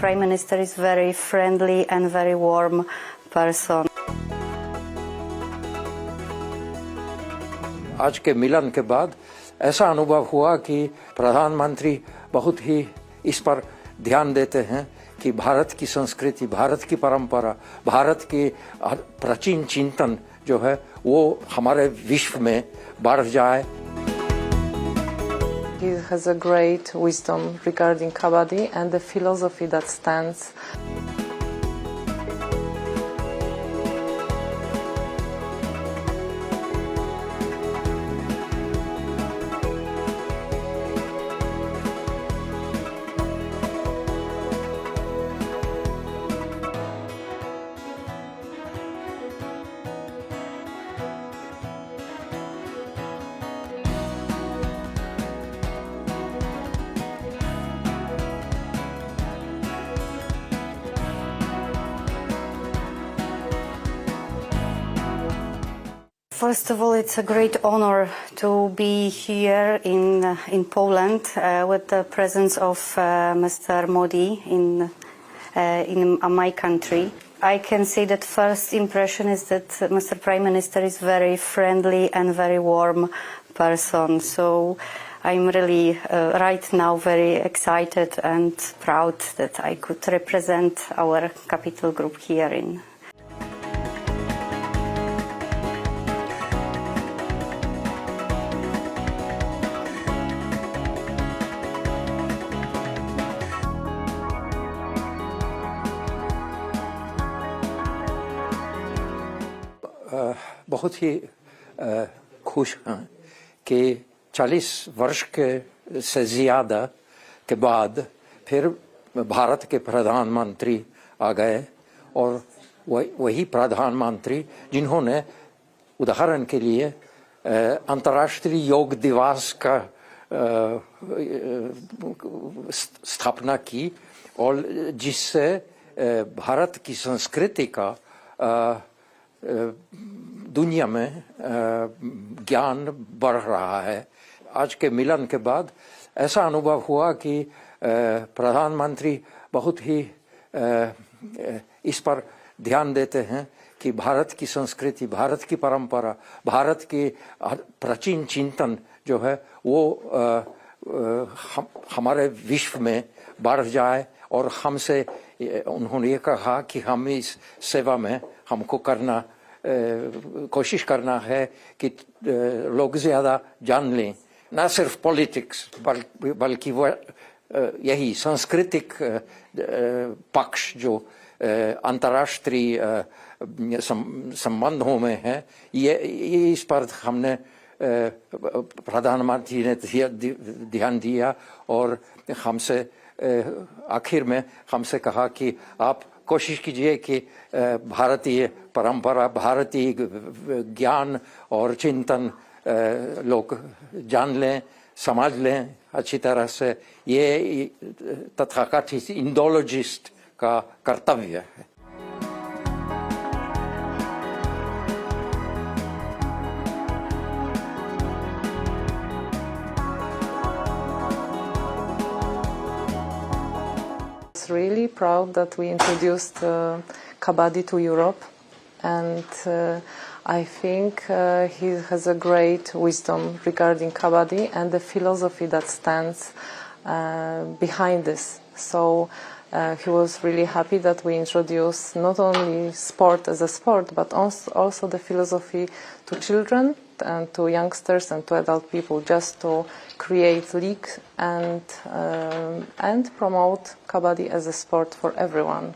Prime Minister is very friendly and very warm person. आज के मिलन के बाद ऐसा अनुभव हुआ कि प्रधानमंत्री बहुत ही इस पर ध्यान देते हैं कि भारत की संस्कृति, भारत की परंपरा, भारत की प्राचीन चिंतन जो है वो हमारे विश्व में बढ़ जाए. He has a great wisdom regarding Kabaddi and the philosophy that stands. First of all, it's a great honor to be here in Poland with the presence of Mr. Modi in my country. I can say that first impression is that Mr. Prime Minister is very friendly and very warm person. So I'm really right now very excited and proud that I could represent our capital group here in. बहुत ही खुश हैं कि 40 वर्ष के से ज़्यादा के बाद फिर भारत के प्रधानमंत्री आ गए और वही प्रधानमंत्री जिन्होंने उदाहरण के लिए अंतर्राष्ट्रीय योग दिवस का स्थापना की और जिससे भारत की संस्कृति का दुनिया में ज्ञान बढ़ रहा है. आज के मिलन के बाद ऐसा अनुभव हुआ कि प्रधानमंत्री बहुत ही इस पर ध्यान देते हैं कि भारत की संस्कृति, भारत की परंपरा, भारत की प्राचीन चिंतन जो है वो हमारे विश्व में बढ़ जाए और हमसे उन्होंने ये कहा कि हम इस सेवा में हमको कोशिश करना है कि लोग ज़्यादा जान लें, न सिर्फ पॉलिटिक्स बल्कि वो यही सांस्कृतिक पक्ष जो अंतर्राष्ट्रीय संबंधों में है. ये इस पर हमने प्रधानमंत्री ने ध्यान दिया और हमसे आखिर में हमसे कहा कि आप कोशिश कीजिए कि भारतीय परंपरा, भारतीय ज्ञान और चिंतन लोग जान लें, समझ लें अच्छी तरह से. ये तथाकथित इंडोलॉजिस्ट का कर्तव्य है. Really proud that we introduced Kabaddi to Europe, and I think he has a great wisdom regarding Kabaddi and the philosophy that stands behind this. So he was really happy that we introduced not only sport as a sport, but also the philosophy to children and to youngsters and to adult people, just to create leagues and promote Kabaddi as a sport for everyone.